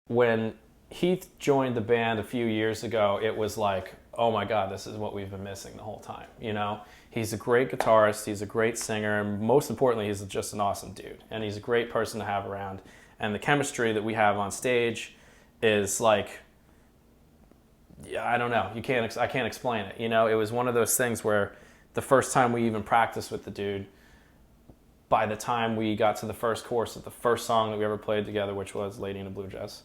When Heath joined the band a few years ago, it was like, oh my God, this is what we've been missing the whole time. You know, he's a great guitarist, he's a great singer, and most importantly, he's just an awesome dude. And he's a great person to have around. And the chemistry that we have on stage is like, yeah, I don't know. I can't explain it. You know, it was one of those things where the first time we even practiced with the dude, by the time we got to the first chorus of the first song that we ever played together, which was Lady in a Blue Dress,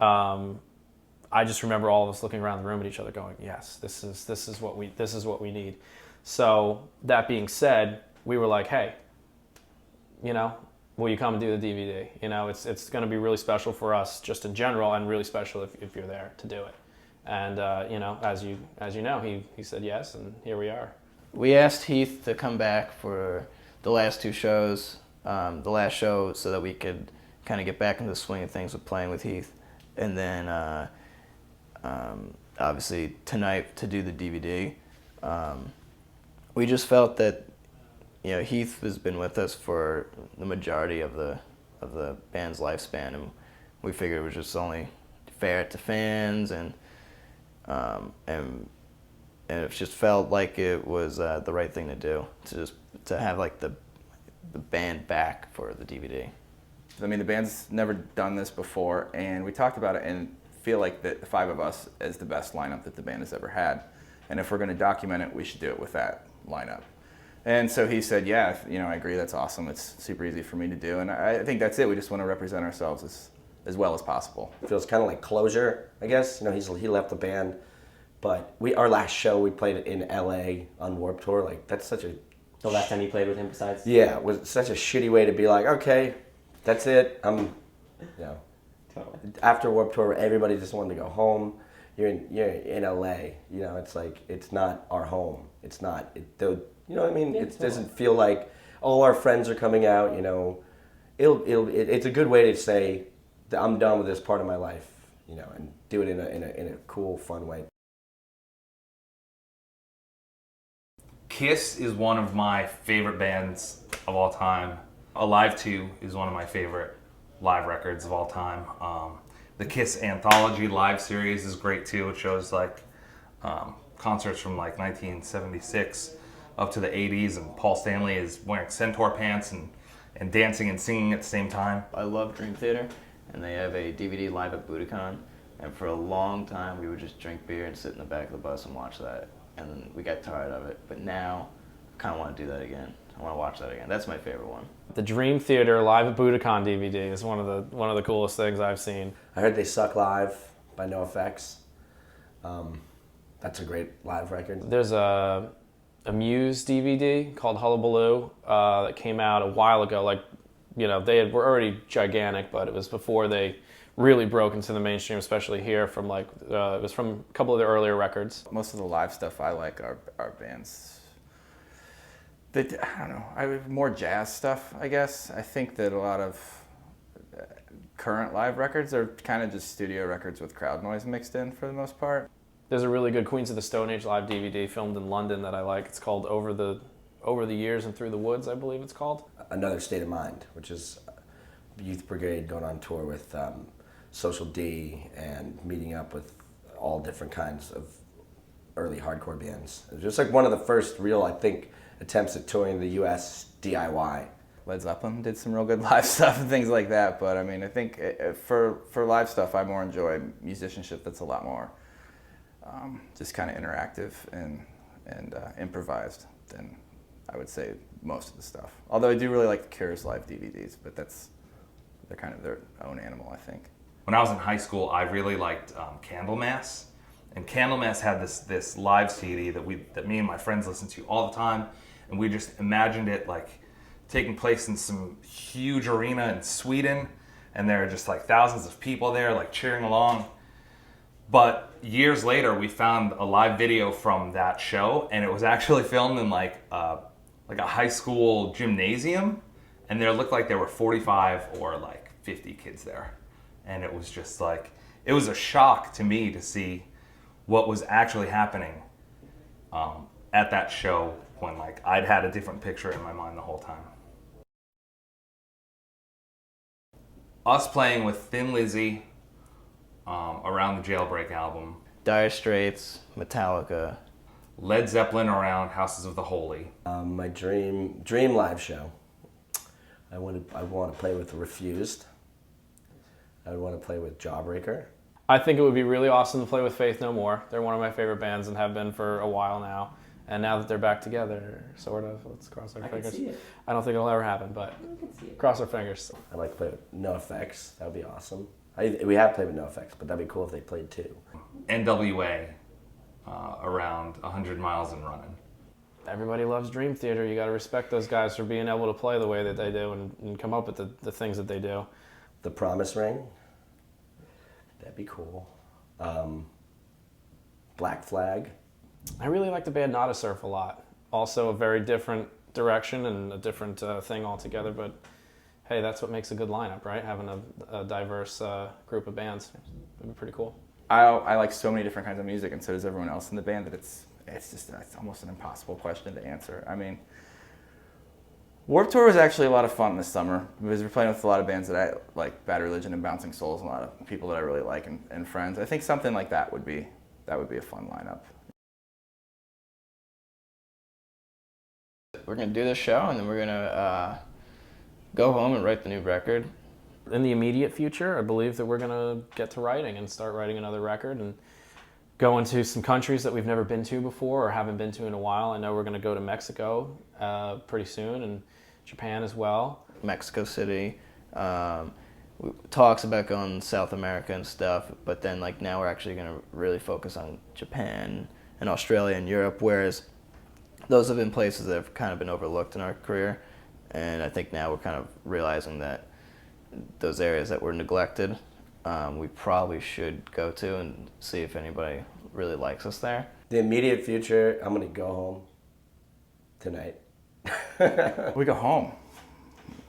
I just remember all of us looking around the room at each other going, yes, this is what we need. So that being said, we were like, hey, you know, will you come and do the DVD? You know, it's going to be really special for us just in general, and really special if you're there to do it. And you know, as you know, he said yes, and here we are. We asked Heath to come back for the last two shows, the last show, so that we could kind of get back into the swing of things with playing with Heath. And then obviously tonight to do the DVD. We just felt that, you know, Heath has been with us for the majority of the band's lifespan, and we figured it was just only fair to fans, and it just felt like it was the right thing to do, to have like the band back for the DVD. I mean, the band's never done this before, and we talked about it and feel like the five of us is the best lineup that the band has ever had. And if we're going to document it, we should do it with that lineup. And so he said, yeah, you know, I agree, that's awesome. It's super easy for me to do. And I think that's it. We just want to represent ourselves as well as possible. It feels kind of like closure, I guess. You know, he left the band, but our last show we played in LA on Warped Tour. Like, that's such a... The last time you played with him besides? Yeah, it was such a shitty way to be like, okay, that's it. You know, Totally. after Warped Tour, everybody just wanted to go home. You're in LA. You know, it's like, it's not our home. It's not, you know what I mean? Yeah, It totally. doesn't feel like all our friends are coming out, you know. It's a good way to say that I'm done with this part of my life, you know, and do it in a cool, fun way. Kiss is one of my favorite bands of all time. Alive 2 is one of my favorite live records of all time. The Kiss Anthology live series is great too. It shows like concerts from like 1976 up to the 80s, and Paul Stanley is wearing Centaur pants and dancing and singing at the same time. I love Dream Theater, and they have a DVD live at Budokan, and for a long time we would just drink beer and sit in the back of the bus and watch that, and then we got tired of it. But now I kind of want to do that again. I want to watch that again. That's my favorite one. The Dream Theater Live at Budokan DVD is one of the coolest things I've seen. I heard They Suck Live by NoFX. That's a great live record. There's a Muse DVD called Hullabaloo that came out a while ago. Like, you know, were already gigantic, but it was before they really broke into the mainstream, especially here. From like it was from a couple of their earlier records. Most of the live stuff I like are bands that, I don't know, more jazz stuff, I guess. I think that a lot of current live records are kind of just studio records with crowd noise mixed in for the most part. There's a really good Queens of the Stone Age live DVD filmed in London that I like. It's called Over the Years and Through the Woods, I believe it's called. Another State of Mind, which is Youth Brigade going on tour with Social D and meeting up with all different kinds of early hardcore bands. It was just like one of the first real, I think, attempts at touring the U.S. DIY. Led Zeppelin did some real good live stuff and things like that, but I mean, I think for live stuff, I more enjoy musicianship that's a lot more just kind of interactive and improvised than I would say most of the stuff. Although I do really like the Cure's live DVDs, but they're kind of their own animal, I think. When I was in high school, I really liked Candlemass, and Candlemass had this live CD that me and my friends listened to all the time, and we just imagined it like taking place in some huge arena in Sweden, and there are just like thousands of people there like cheering along. But years later, we found a live video from that show, and it was actually filmed in like a high school gymnasium, and there looked like there were 45 or like 50 kids there. And it was just like, it was a shock to me to see what was actually happening at that show when like I'd had a different picture in my mind the whole time. Us playing with Thin Lizzy, around the Jailbreak album. Dire Straits, Metallica. Led Zeppelin around Houses of the Holy. My dream live show. I want to play with Refused. I would want to play with Jawbreaker. I think it would be really awesome to play with Faith No More. They're one of my favorite bands and have been for a while now. And now that they're back together, sort of, let's cross our I can fingers. see it. I don't think it'll ever happen, but I can see it. cross our fingers. I'd like to play with NoFX. That would be awesome. We have played with NoFX, but that'd be cool if they played too. NWA around 100 Miles and Running. Everybody loves Dream Theater. You got to respect those guys for being able to play the way that they do and come up with the things that they do. The Promise Ring. That'd be cool. Black Flag. I really like the band Nada Surf a lot. Also a very different direction and a different thing altogether, but hey, that's what makes a good lineup, right? Having a diverse group of bands. It'd be pretty cool. I like so many different kinds of music, and so does everyone else in the band, that it's almost an impossible question to answer. I mean, Warped Tour was actually a lot of fun this summer because we're playing with a lot of bands that I like, Bad Religion and Bouncing Souls, and a lot of people that I really like and friends. I think something like that would be a fun lineup. We're gonna do this show, and then we're gonna go home and write the new record. In the immediate future, I believe that we're going to get to writing and start writing another record and go into some countries that we've never been to before or haven't been to in a while. I know we're going to go to Mexico pretty soon, and Japan as well. Mexico City. Talks about going to South America and stuff, but then like now we're actually gonna really focus on Japan and Australia and Europe, whereas those have been places that have kind of been overlooked in our career, and I think now we're kind of realizing that those areas that were neglected, we probably should go to and see if anybody really likes us there. The immediate future, I'm gonna go home tonight. We go home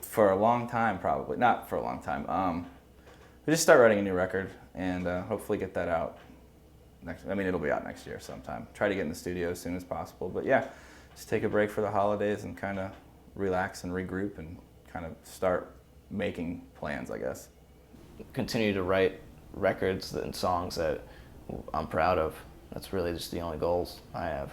for a long time, probably not for a long time. We just start writing a new record and hopefully get that out it'll be out next year sometime. Try to get in the studio as soon as possible, but yeah, just take a break for the holidays and kind of relax and regroup and kind of start making plans, I guess. Continue to write records and songs that I'm proud of. That's really just the only goals I have.